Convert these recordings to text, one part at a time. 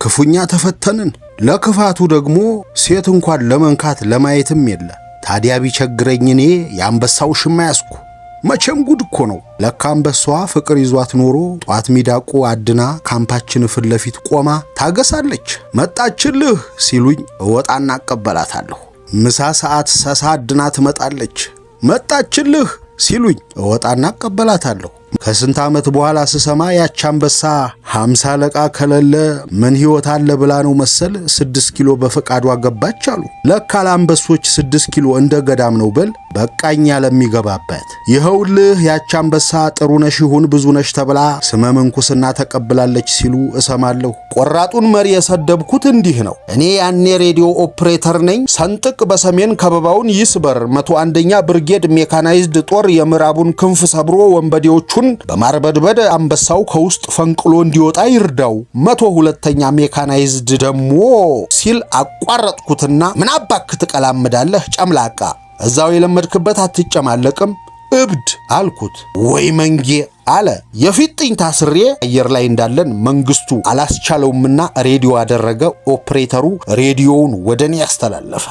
ክፉኛ ተፈተንን። ለክፋቱ ደግሞ ሴት እንኳን ለመንካት ለማየትም የለ። ታዲያ ቢቸግረኝ እኔ የአንበሳው ሽማ ያስኩ። መቼም ጉድ እኮ ነው። ለካ አንበሳዋ ፍቅር ይዟት ኖሮ ጧት ሚዳቁ አድና ካምፓችን ፊት ለፊት ቆማ ታገሳለች። መጣችልህ ሲሉኝ እወጣና አቀበላታለሁ። ምሳ ሰዓት ሰሳ አድና ትመጣለች። መጣችልህ ሲሉኝ እወጣና አቀበላታለሁ። ከስንት ዓመት በኋላ ስሰማ ያች አንበሳ 50 አለቃ ከሌለ ምን ሕይወት አለ ብላ ነው መሰል 6 ኪሎ በፈቃዷ ገባች አሉ። ለካ ለአንበሶች 6 ኪሎ እንደ ገዳም ነው በል በቃኛ ለሚገባበት። ይኸውልህ ያች አንበሳ ጥሩ ነሽ ይሁን ብዙ ነሽ ተብላ ስመ ምንኩስና ተቀብላለች ሲሉ እሰማለሁ። ቆራጡን መሪ የሰደብኩት እንዲህ ነው። እኔ ያኔ ሬዲዮ ኦፕሬተር ነኝ። ሰንጥቅ በሰሜን ከበባውን ይስበር 101ኛ ብርጌድ ሜካናይዝድ ጦር የምዕራቡን ክንፍ ሰብሮ ወንበዴዎቹን በማርበድበድ አንበሳው ከውስጥ ፈንቅሎ እንዲወጣ ይርዳው 102ኛ ሜካናይዝድ ደሞ ሲል አቋረጥኩትና ምን አባክ ትቀላምዳለህ ጨምላቃ፣ እዛው የለመድክበት አትጨማለቅም እብድ አልኩት። ወይ መንጌ አለ። የፊጥኝ ታስሬ አየር ላይ እንዳለን መንግስቱ አላስቻለውምና ሬዲዮ አደረገ። ኦፕሬተሩ ሬዲዮውን ወደኔ ያስተላለፈ።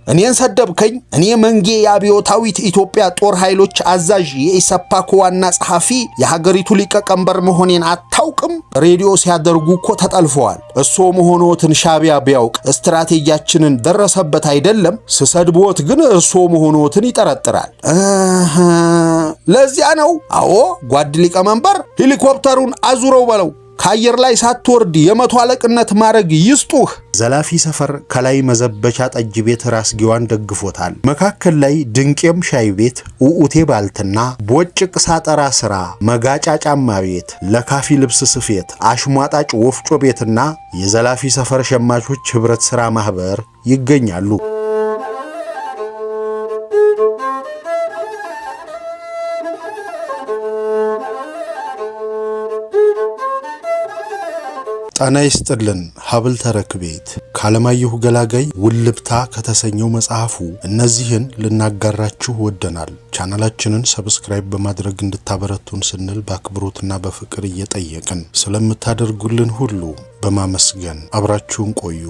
እኔን ሰደብከኝ? እኔ መንጌ የአብዮታዊት ኢትዮጵያ ጦር ኃይሎች አዛዥ የኢሰፓኮ ዋና ጸሐፊ የሀገሪቱ ሊቀመንበር መሆኔን አታውቅም? ሬዲዮ ሲያደርጉ እኮ ተጠልፈዋል። እሶ መሆኖትን ሻቢያ ቢያውቅ ስትራቴጂያችንን ደረሰበት አይደለም። ስሰድቦት ግን እርሶ መሆኖትን ይጠረጥራል። ለዚያ ነው። አዎ ጓድ ሊቀመንበር ሄሊኮፕተሩን አዙረው በለው። ከአየር ላይ ሳትወርድ የመቶ አለቅነት ማረግ ይስጡህ። ዘላፊ ሰፈር ከላይ መዘበቻ ጠጅ ቤት ራስጌዋን ደግፎታል። መካከል ላይ ድንቄም ሻይ ቤት፣ ኡኡቴ ባልትና ቦጭቅ ሳጠራ ስራ፣ መጋጫ ጫማ ቤት፣ ለካፊ ልብስ ስፌት፣ አሽሟጣጭ ወፍጮ ቤትና የዘላፊ ሰፈር ሸማቾች ህብረት ሥራ ማህበር ይገኛሉ። ጣና ይስጥልን ሀብል ተረክቤት ካለማየሁ ገላጋይ ውልብታ ከተሰኘው መጽሐፉ እነዚህን ልናጋራችሁ ወደናል። ቻናላችንን ሰብስክራይብ በማድረግ እንድታበረቱን ስንል በአክብሮትና በፍቅር እየጠየቅን ስለምታደርጉልን ሁሉ በማመስገን አብራችሁን ቆዩ።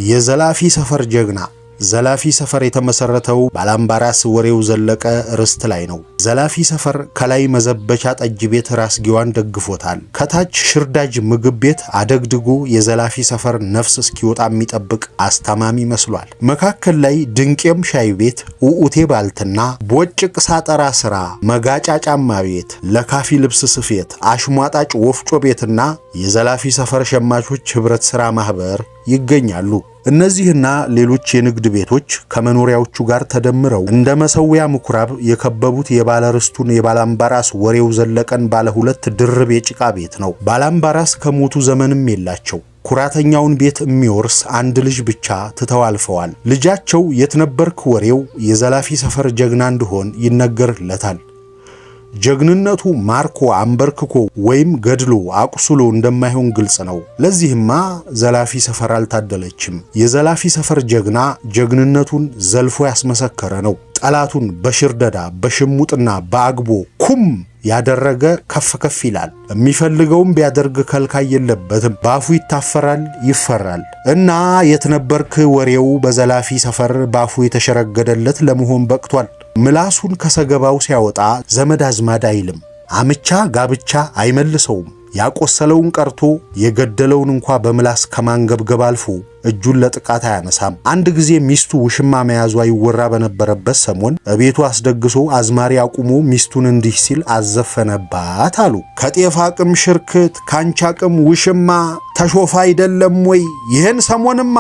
የዘላፊ ሰፈር ጀግና። ዘላፊ ሰፈር የተመሰረተው ባላምባራስ ወሬው ዘለቀ ርስት ላይ ነው። ዘላፊ ሰፈር ከላይ መዘበቻ ጠጅ ቤት ራስጌዋን ደግፎታል። ከታች ሽርዳጅ ምግብ ቤት አደግድጎ የዘላፊ ሰፈር ነፍስ እስኪወጣ የሚጠብቅ አስታማሚ መስሏል። መካከል ላይ ድንቄም ሻይ ቤት፣ ኡኡቴ ባልትና ቦጭቅ ሳጠራ ስራ፣ መጋጫ ጫማ ቤት፣ ለካፊ ልብስ ስፌት፣ አሽሟጣጭ ወፍጮ ቤትና የዘላፊ ሰፈር ሸማቾች ህብረት ሥራ ማህበር ይገኛሉ። እነዚህና ሌሎች የንግድ ቤቶች ከመኖሪያዎቹ ጋር ተደምረው እንደ መሰዊያ ምኩራብ የከበቡት የባለርስቱን የባላምባራስ ወሬው ዘለቀን ባለ 2 ድርብ የጭቃ ቤት ነው። ባላምባራስ ከሞቱ ዘመንም የላቸው። ኩራተኛውን ቤት የሚወርስ አንድ ልጅ ብቻ ትተው አልፈዋል። ልጃቸው የትነበርክ ወሬው የዘላፊ ሰፈር ጀግና እንደሆን ይነገርለታል። ጀግንነቱ ማርኮ አንበርክኮ ወይም ገድሎ አቁስሎ እንደማይሆን ግልጽ ነው። ለዚህማ ዘላፊ ሰፈር አልታደለችም። የዘላፊ ሰፈር ጀግና ጀግንነቱን ዘልፎ ያስመሰከረ ነው። ጠላቱን በሽርደዳ በሽሙጥና በአግቦ ኩም ያደረገ ከፍ ከፍ ይላል። የሚፈልገውም ቢያደርግ ከልካይ የለበትም። ባፉ ይታፈራል፣ ይፈራል። እና የትነበርክ ወሬው በዘላፊ ሰፈር ባፉ የተሸረገደለት ለመሆን በቅቷል። ምላሱን ከሰገባው ሲያወጣ ዘመድ አዝማድ አይልም። አምቻ ጋብቻ አይመልሰውም። ያቆሰለውን ቀርቶ የገደለውን እንኳ በምላስ ከማንገብገብ አልፎ እጁን ለጥቃት አያነሳም። አንድ ጊዜ ሚስቱ ውሽማ መያዟ ይወራ በነበረበት ሰሞን እቤቱ አስደግሶ አዝማሪ አቁሞ ሚስቱን እንዲህ ሲል አዘፈነባት አሉ። ከጤፍ አቅም ሽርክት ካንቺ አቅም ውሽማ ተሾፋ አይደለም ወይ ይህን ሰሞንማ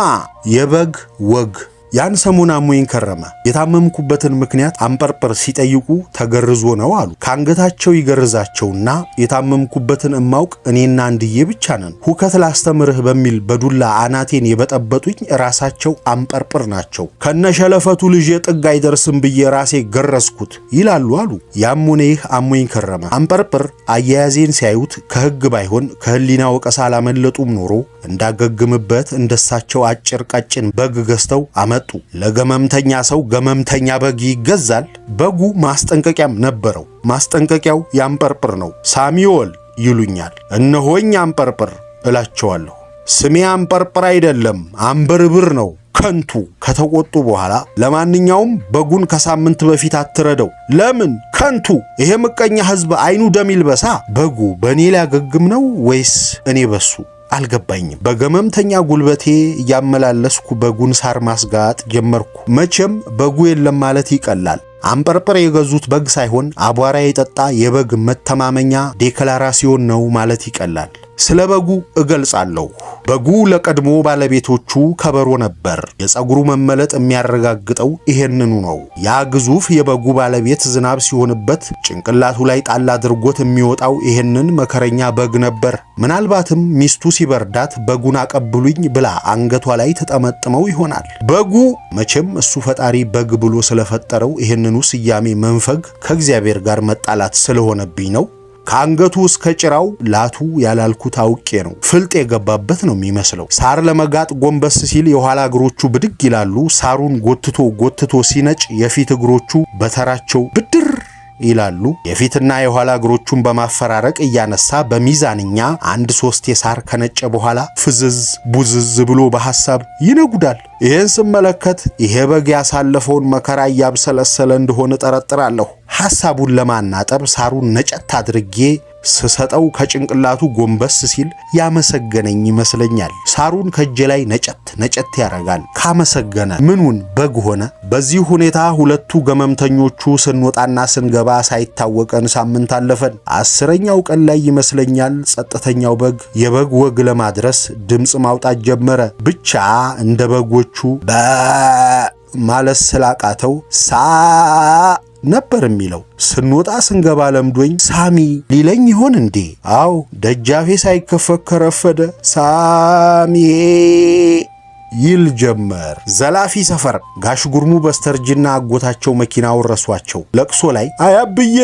የበግ ወግ። ያን ሰሞን አሞኝ ከረመ። የታመምኩበትን ምክንያት አንበርበር ሲጠይቁ ተገርዞ ነው አሉ። ከአንገታቸው ይገርዛቸውና የታመምኩበትን እማውቅ እኔና አንድዬ ብቻ ነን። ሁከት ላስተምርህ በሚል በዱላ አናቴን የበጠበጡኝ ራሳቸው አንበርበር ናቸው። ከነሸለፈቱ ልጅ ጥግ አይደርስም ብዬ ራሴ ገረዝኩት ይላሉ አሉ። ያም ሆነ ይህ አሞኝ ከረመ። አንበርበር አያያዜን ሲያዩት ከህግ ባይሆን ከህሊና ወቀሳ አላመለጡም ኖሮ እንዳገግምበት እንደሳቸው አጭር ቀጭን በግ ገዝተው መጡ። ለገመምተኛ ሰው ገመምተኛ በግ ይገዛል። በጉ ማስጠንቀቂያም ነበረው። ማስጠንቀቂያው ያንጰርጵር ነው። ሳሚዮል ይሉኛል። እነሆኝ አንጰርጵር እላቸዋለሁ። ስሜ አንጰርጵር አይደለም አንበርብር ነው ከንቱ ከተቆጡ በኋላ ለማንኛውም በጉን ከሳምንት በፊት አትረደው። ለምን ከንቱ? ይሄ ምቀኛ ሕዝብ አይኑ ደም ይልበሳ። በጉ በእኔ ሊያገግም ነው ወይስ እኔ በሱ? አልገባኝም። በገመምተኛ ጉልበቴ እያመላለስኩ በጉን ሳር ማስጋጥ ጀመርኩ። መቼም በጉ የለም ማለት ይቀላል። አንጰርጵር የገዙት በግ ሳይሆን አቧራ የጠጣ የበግ መተማመኛ ዴክላራሲዮን ነው ማለት ይቀላል። ስለ በጉ እገልጻለሁ። በጉ ለቀድሞ ባለቤቶቹ ከበሮ ነበር። የፀጉሩ መመለጥ የሚያረጋግጠው ይሄንኑ ነው። ያ ግዙፍ የበጉ ባለቤት ዝናብ ሲሆንበት ጭንቅላቱ ላይ ጣል አድርጎት የሚወጣው ይሄንን መከረኛ በግ ነበር። ምናልባትም ሚስቱ ሲበርዳት በጉን አቀብሉኝ ብላ አንገቷ ላይ ተጠመጥመው ይሆናል። በጉ መቼም እሱ ፈጣሪ በግ ብሎ ስለፈጠረው ይሄንኑ ስያሜ መንፈግ ከእግዚአብሔር ጋር መጣላት ስለሆነብኝ ነው። ከአንገቱ እስከ ጭራው ላቱ ያላልኩት አውቄ ነው። ፍልጥ የገባበት ነው የሚመስለው። ሳር ለመጋጥ ጎንበስ ሲል የኋላ እግሮቹ ብድግ ይላሉ። ሳሩን ጎትቶ ሲነጭ የፊት እግሮቹ በተራቸው ብድር ይላሉ። የፊትና የኋላ እግሮቹን በማፈራረቅ እያነሳ በሚዛንኛ 1/3 የሳር ከነጨ በኋላ ፍዝዝ ቡዝዝ ብሎ በሐሳብ ይነጉዳል። ይህን ስመለከት ይሄ በግ ያሳለፈውን መከራ እያብሰለሰለ እንደሆነ ጠረጥራለሁ። ሐሳቡን ለማናጠብ ሳሩን ነጨት አድርጌ ስሰጠው ከጭንቅላቱ ጎንበስ ሲል ያመሰገነኝ ይመስለኛል። ሳሩን ከእጄ ላይ ነጨት ያረጋል። ካመሰገነ ምኑን በግ ሆነ? በዚህ ሁኔታ ሁለቱ ገመምተኞቹ ስንወጣና ስንገባ ሳይታወቀን ሳምንት አለፈን። 10ኛው ቀን ላይ ይመስለኛል ጸጥተኛው በግ የበግ ወግ ለማድረስ ድምፅ ማውጣት ጀመረ። ብቻ እንደ በጎቹ ማለት ስላቃተው ነበር የሚለው። ስንወጣ ስንገባ ለምዶኝ ሳሚ ሊለኝ ይሆን እንዴ? አው ደጃፌ ሳይከፈት ከረፈደ ሳሚ ይል ጀመር። ዘላፊ ሰፈር ጋሽ ጉርሙ በስተርጅና አጎታቸው መኪና ወረሷቸው። ለቅሶ ላይ አያብዬ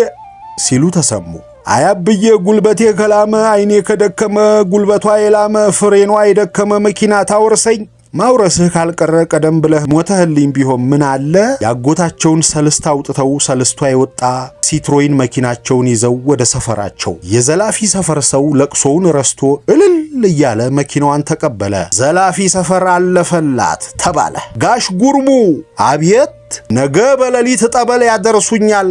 ሲሉ ተሰሙ። አያብዬ ጉልበቴ ከላመ አይኔ ከደከመ ጉልበቷ የላመ ፍሬኗ የደከመ መኪና ታወርሰኝ። ማውረስህ ካልቀረ ቀደም ብለህ ሞተህልኝ ቢሆን ምን አለ? ያጎታቸውን ሰልስት አውጥተው ሰልስቷ የወጣ ሲትሮይን መኪናቸውን ይዘው ወደ ሰፈራቸው። የዘላፊ ሰፈር ሰው ለቅሶውን ረስቶ እልል እያለ መኪናዋን ተቀበለ። ዘላፊ ሰፈር አለፈላት ተባለ። ጋሽ ጉርሙ አብየት ነገ በሌሊት ጠበል ያደርሱኛል፣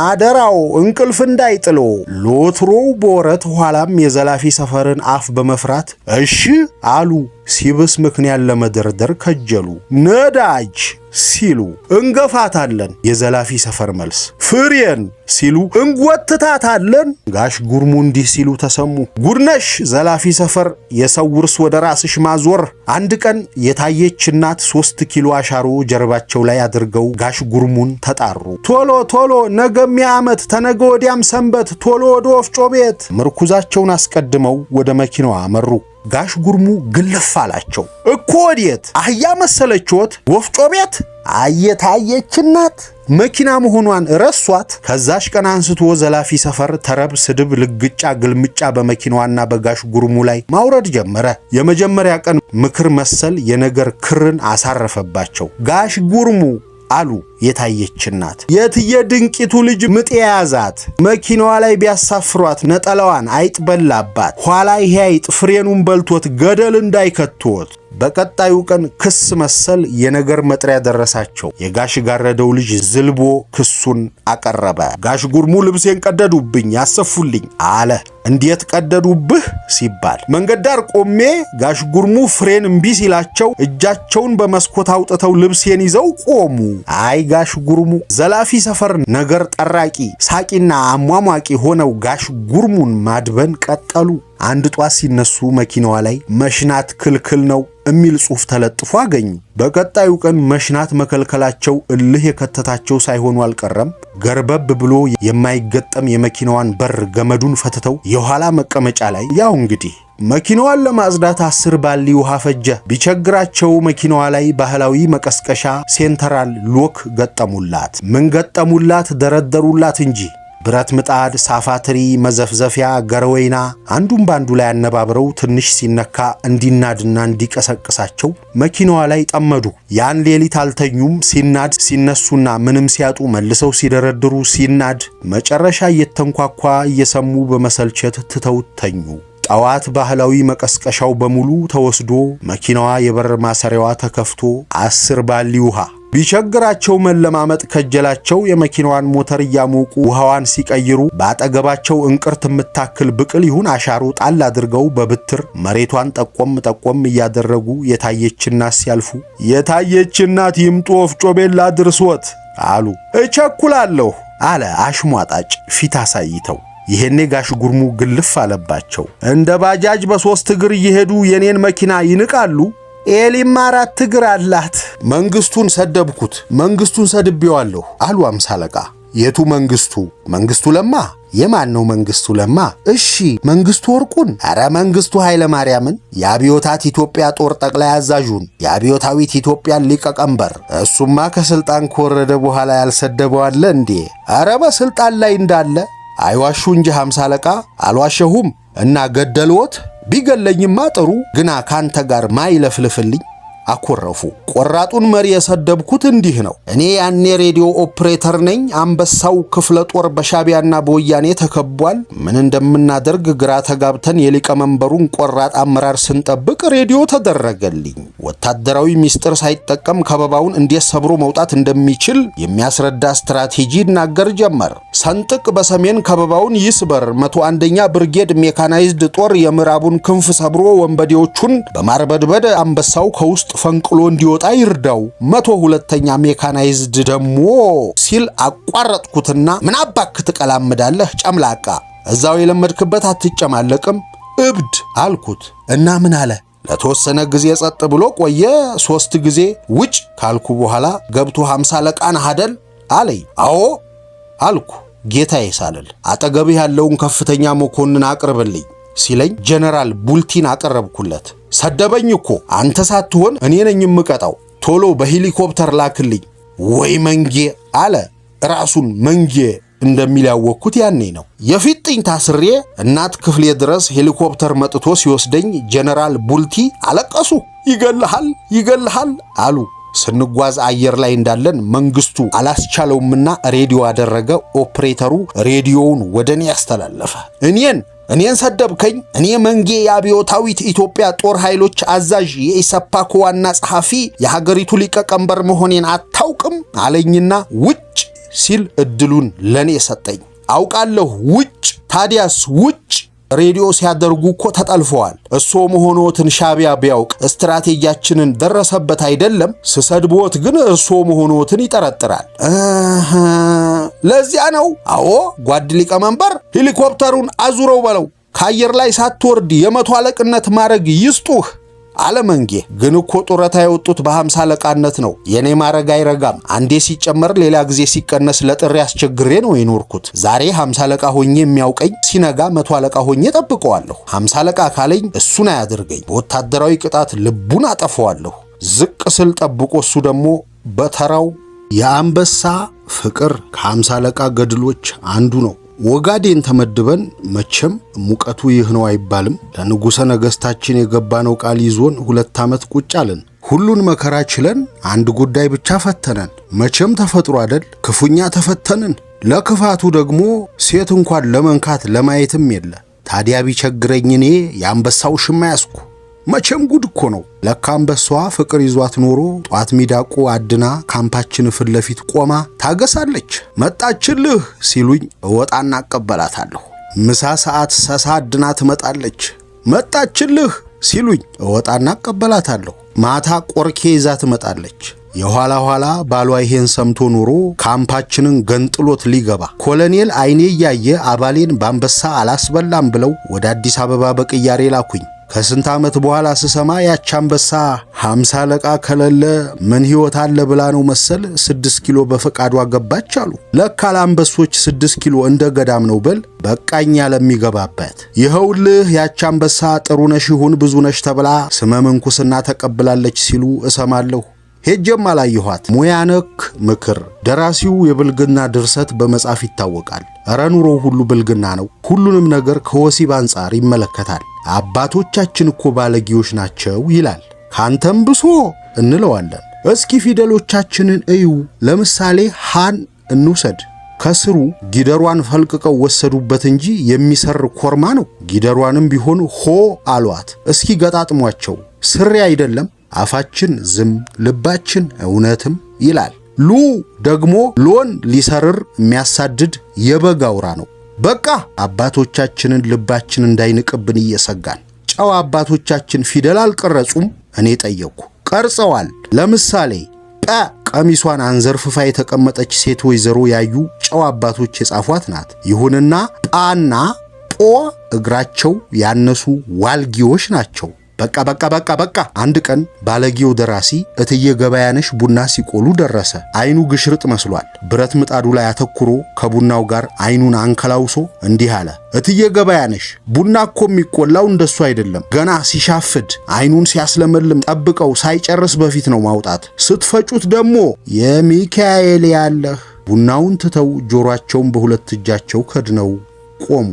አደራው እንቅልፍ እንዳይጥሎ። ሎትሮው በወረት ኋላም የዘላፊ ሰፈርን አፍ በመፍራት እሺ አሉ። ሲብስ ምክንያት ለመደርደር ከጀሉ። ነዳጅ ሲሉ እንገፋታለን የዘላፊ ሰፈር መልስ። ፍሬን ሲሉ እንጎትታታለን። ጋሽ ጉርሙ እንዲህ ሲሉ ተሰሙ። ጉድነሽ ዘላፊ ሰፈር የሰው ውርስ ወደ ራስሽ ማዞር። አንድ ቀን የታየች እናት 3 ኪሎ አሻሮ ጀርባቸው ላይ አድርገው ጋሽ ጉርሙን ተጣሩ። ቶሎ ነገም ዓመት ተነገ ወዲያም ሰንበት፣ ቶሎ ወደ ወፍጮ ቤት። ምርኩዛቸውን አስቀድመው ወደ መኪናዋ አመሩ። ጋሽ ጉርሙ ግልፍ አላቸው። እኮ ወዴት? አህያ መሰለችዎት? ወፍጮ ቤት? አየታየች እናት መኪና መሆኗን ረሷት። ከዛሽ ቀን አንስቶ ዘላፊ ሰፈር ተረብ፣ ስድብ፣ ልግጫ፣ ግልምጫ በመኪናዋና በጋሽ ጉርሙ ላይ ማውረድ ጀመረ። የመጀመሪያ ቀን ምክር መሰል የነገር ክርን አሳረፈባቸው። ጋሽ ጉርሙ አሉ የታየች እናት፣ የትየ ድንቂቱ ልጅ ምጥ የያዛት መኪናዋ ላይ ቢያሳፍሯት ነጠላዋን አይጥ በላባት። ኋላ ይሄ አይጥ ፍሬኑን በልቶት ገደል እንዳይከቶት። በቀጣዩ ቀን ክስ መሰል የነገር መጥሪያ ደረሳቸው። የጋሽ ጋረደው ልጅ ዝልቦ ክሱን አቀረበ። ጋሽ ጉርሙ ልብሴን ቀደዱብኝ፣ ያሰፉልኝ አለ። እንዴት ቀደዱብህ ሲባል መንገድ ዳር ቆሜ ጋሽ ጉርሙ ፍሬን እምቢ ሲላቸው እጃቸውን በመስኮት አውጥተው ልብሴን ይዘው ቆሙ። አይ ጋሽ ጉርሙ ዘላፊ ሰፈር ነገር ጠራቂ ሳቂና አሟሟቂ ሆነው ጋሽ ጉርሙን ማድበን ቀጠሉ። አንድ ጧት ሲነሱ መኪናዋ ላይ መሽናት ክልክል ነው የሚል ጽሑፍ ተለጥፎ አገኙ። በቀጣዩ ቀን መሽናት መከልከላቸው እልህ የከተታቸው ሳይሆኑ አልቀረም። ገርበብ ብሎ የማይገጠም የመኪናዋን በር ገመዱን ፈትተው የኋላ መቀመጫ ላይ ያው እንግዲህ መኪናዋን ለማጽዳት 10 ባሊ ውሃ ፈጀ። ቢቸግራቸው መኪናዋ ላይ ባህላዊ መቀስቀሻ ሴንተራል ሎክ ገጠሙላት። ምን ገጠሙላት? ደረደሩላት እንጂ ብረት ምጣድ፣ ሳፋትሪ፣ መዘፍዘፊያ፣ ገረወይና አንዱን ባንዱ ላይ አነባብረው ትንሽ ሲነካ እንዲናድና እንዲቀሰቅሳቸው መኪናዋ ላይ ጠመዱ። ያን ሌሊት አልተኙም። ሲናድ ሲነሱና ምንም ሲያጡ መልሰው ሲደረድሩ ሲናድ መጨረሻ እየተንኳኳ እየሰሙ በመሰልቸት ትተውት ተኙ። ጠዋት ባህላዊ መቀስቀሻው በሙሉ ተወስዶ መኪናዋ የበር ማሰሪያዋ ተከፍቶ 10 ባሊ ውሃ ቢቸግራቸው መለማመጥ ከጀላቸው የመኪናዋን ሞተር እያሞቁ ውሃዋን ሲቀይሩ ባጠገባቸው እንቅርት የምታክል ብቅል ይሁን አሻሮ ጣል አድርገው በብትር መሬቷን ጠቆም ጠቆም እያደረጉ የታየችናት ሲያልፉ የታየችናት ይምጡ ወፍጮ ቤት ላድርሶት አሉ። እቸኩላለሁ አለ አሽሟጣጭ ፊት አሳይተው። ይሄኔ ጋሽ ጉርሙ ግልፍ አለባቸው። እንደ ባጃጅ በ3 እግር እየሄዱ የኔን መኪና ይንቃሉ? ኤሊማ 4 እግር አላት። መንግስቱን ሰደብኩት፣ መንግስቱን ሰድቤዋለሁ አሉ 50 አለቃ። የቱ መንግስቱ? መንግስቱ ለማ? የማን ነው መንግስቱ ለማ? እሺ መንግስቱ ወርቁን? አረ መንግስቱ ኃይለ ማርያምን፣ የአብዮታት ኢትዮጵያ ጦር ጠቅላይ አዛዡን፣ የአብዮታዊት ኢትዮጵያን ሊቀመንበር። እሱማ ከስልጣን ከወረደ በኋላ ያልሰደበው አለ እንዴ? አረ በስልጣን ላይ እንዳለ አይዋሹ እንጂ 50 አለቃ። አልዋሸሁም። እና ገደልዎት? ቢገለኝማ ጥሩ፣ ግና ካንተ ጋር ማይለፍልፍልኝ። አኮረፉ። ቆራጡን መሪ የሰደብኩት እንዲህ ነው። እኔ ያኔ ሬዲዮ ኦፕሬተር ነኝ። አንበሳው ክፍለ ጦር በሻቢያና በወያኔ ተከቧል። ምን እንደምናደርግ ግራ ተጋብተን የሊቀመንበሩን ቆራጥ አመራር ስንጠብቅ ሬዲዮ ተደረገልኝ። ወታደራዊ ሚስጥር ሳይጠቀም ከበባውን እንዴት ሰብሮ መውጣት እንደሚችል የሚያስረዳ ስትራቴጂ ይናገር ጀመር። ሰንጥቅ በሰሜን ከበባውን ይስበር፣ 101ኛ ብርጌድ ሜካናይዝድ ጦር የምዕራቡን ክንፍ ሰብሮ ወንበዴዎቹን በማርበድበድ አንበሳው ከውስጥ ፈንቅሎ እንዲወጣ ይርዳው፣ 102ኛ ሜካናይዝድ ደሞ ሲል አቋረጥኩትና ምን አባክ ትቀላምዳለህ ጨምላቃ፣ እዛው የለመድክበት አትጨማለቅም እብድ አልኩት። እና ምን አለ? ለተወሰነ ጊዜ ጸጥ ብሎ ቆየ። 3 ጊዜ ውጭ ካልኩ በኋላ ገብቶ 50 አለቃን አደል አለኝ። አዎ አልኩ። ጌታዬ ሳልል አጠገብህ ያለውን ከፍተኛ መኮንን አቅርብልኝ ሲለኝ ጀነራል ቡልቲን አቀረብኩለት። ሰደበኝ እኮ አንተ ሳትሆን እኔ ነኝ የምቀጣው፣ ቶሎ በሄሊኮፕተር ላክልኝ። ወይ መንጌ አለ። ራሱን መንጌ እንደሚል ያወቅኩት ያኔ ነው። የፊጥኝ ታስሬ እናት ክፍሌ ድረስ ሄሊኮፕተር መጥቶ ሲወስደኝ ጀነራል ቡልቲ አለቀሱ። ይገልሃል ይገልሃል አሉ። ስንጓዝ አየር ላይ እንዳለን መንግስቱ አላስቻለውምና ሬዲዮ አደረገ። ኦፕሬተሩ ሬዲዮውን ወደኔ ያስተላለፈ። እኔን ሰደብከኝ? እኔ መንጌ የአብዮታዊት ኢትዮጵያ ጦር ኃይሎች አዛዥ የኢሰፓኮ ዋና ጸሐፊ የሀገሪቱ ሊቀመንበር መሆኔን አታውቅም አለኝና ውጭ ሲል እድሉን ለኔ ሰጠኝ። አውቃለሁ ውጭ። ታዲያስ ውጭ ሬዲዮ ሲያደርጉ እኮ ተጠልፈዋል። እሶ መሆኖትን ሻቢያ ቢያውቅ ስትራቴጂያችንን ደረሰበት አይደለም። ስሰድቦት ግን እርሶ መሆኖትን ይጠረጥራል። ለዚያ ነው። አዎ ጓድ ሊቀመንበር ሄሊኮፕተሩን አዙረው በለው፣ ከአየር ላይ ሳትወርድ የ100 አለቅነት ማዕረግ ይስጡህ አለ መንጌ። ግን እኮ ጡረታ የወጡት በ50 አለቃነት ነው። የኔ ማዕረግ አይረጋም። አንዴ ሲጨመር ሌላ ጊዜ ሲቀነስ ለጥሪ አስቸግሬ ነው የኖርኩት። ዛሬ 50 አለቃ ሆኜ የሚያውቀኝ ሲነጋ 100 አለቃ ሆኜ ጠብቀዋለሁ። 50 አለቃ ካለኝ እሱን አያድርገኝ። በወታደራዊ ቅጣት ልቡን አጠፈዋለሁ። ዝቅ ስል ጠብቆ እሱ ደግሞ በተራው። የአንበሳ ፍቅር ከ50 አለቃ ገድሎች አንዱ ነው። ወጋዴን ተመድበን መቼም ሙቀቱ ይህ ነው አይባልም። ለንጉሠ ነገሥታችን የገባነው ቃል ይዞን 2 ዓመት ቁጭ አለን። ሁሉን መከራ ችለን አንድ ጉዳይ ብቻ ፈተነን። መቼም ተፈጥሮ አይደል? ክፉኛ ተፈተንን። ለክፋቱ ደግሞ ሴት እንኳን ለመንካት ለማየትም የለ። ታዲያ ቢቸግረኝ እኔ የአንበሳው ሽማ ያስኩ። መቼም ጉድ እኮ ነው። ለካ አንበሳዋ ፍቅር ይዟት ኖሮ ጧት ሚዳቁ አድና ካምፓችን ፊት ለፊት ቆማ ታገሳለች። መጣችልህ ሲሉኝ እወጣና አቀበላታለሁ። ምሳ ሰዓት ሰሳ አድና ትመጣለች። መጣችልህ ሲሉኝ እወጣና አቀበላታለሁ። ማታ ቆርኬ ይዛ ትመጣለች። የኋላ ኋላ ባሏ ይሄን ሰምቶ ኖሮ ካምፓችንን ገንጥሎት ሊገባ ኮሎኔል አይኔ እያየ አባሌን በአንበሳ አላስበላም ብለው ወደ አዲስ አበባ በቅያሬ ላኩኝ። ከስንት ዓመት በኋላ ስሰማ ያች አንበሳ 50 አለቃ ከሌለ ምን ሕይወት አለ ብላ ነው መሰል 6 ኪሎ በፈቃዷ ገባች አሉ። ለካ ለአንበሶች 6 ኪሎ እንደ ገዳም ነው በል በቃኛ ለሚገባበት። ይኸውልህ ያች አንበሳ ጥሩ ነሽ ይሁን ብዙ ነሽ ተብላ ስመ ምንኩስና ተቀብላለች ሲሉ እሰማለሁ። ሄጀም አላየኋት። ሙያ ነክ ምክር ደራሲው የብልግና ድርሰት በመጻፍ ይታወቃል። እረ ኑሮ ሁሉ ብልግና ነው። ሁሉንም ነገር ከወሲብ አንጻር ይመለከታል። አባቶቻችን እኮ ባለጌዎች ናቸው ይላል። ካንተም ብሶ እንለዋለን። እስኪ ፊደሎቻችንን እዩ። ለምሳሌ ሃን እንውሰድ። ከስሩ ጊደሯን ፈልቅቀው ወሰዱበት እንጂ የሚሰር ኮርማ ነው። ጊደሯንም ቢሆን ሆ አሏት። እስኪ ገጣጥሟቸው። ስሪ አይደለም። አፋችን ዝም ልባችን እውነትም ይላል። ሉ ደግሞ ሎን ሊሰርር የሚያሳድድ የበግ አውራ ነው። በቃ አባቶቻችንን ልባችን እንዳይንቅብን እየሰጋን። ጨዋ አባቶቻችን ፊደል አልቀረጹም? እኔ ጠየቅኩ። ቀርጸዋል። ለምሳሌ ጰ ቀሚሷን አንዘርፍፋ የተቀመጠች ሴት ወይዘሮ ያዩ ጨዋ አባቶች የጻፏት ናት። ይሁንና ጳና ጶ እግራቸው ያነሱ ዋልጊዎች ናቸው። በቃ አንድ ቀን ባለጌው ደራሲ እትዬ ገበያነሽ ቡና ሲቆሉ ደረሰ። አይኑ ግሽርጥ መስሏል። ብረት ምጣዱ ላይ አተኩሮ ከቡናው ጋር አይኑን አንከላውሶ እንዲህ አለ። እትዬ ገበያነሽ ቡና እኮ የሚቆላው እንደሱ አይደለም። ገና ሲሻፍድ አይኑን ሲያስለመልም ጠብቀው ሳይጨርስ በፊት ነው ማውጣት። ስትፈጩት ደግሞ የሚካኤል ያለህ። ቡናውን ትተው ጆሮአቸውን በሁለት እጃቸው ከድነው ቆሙ።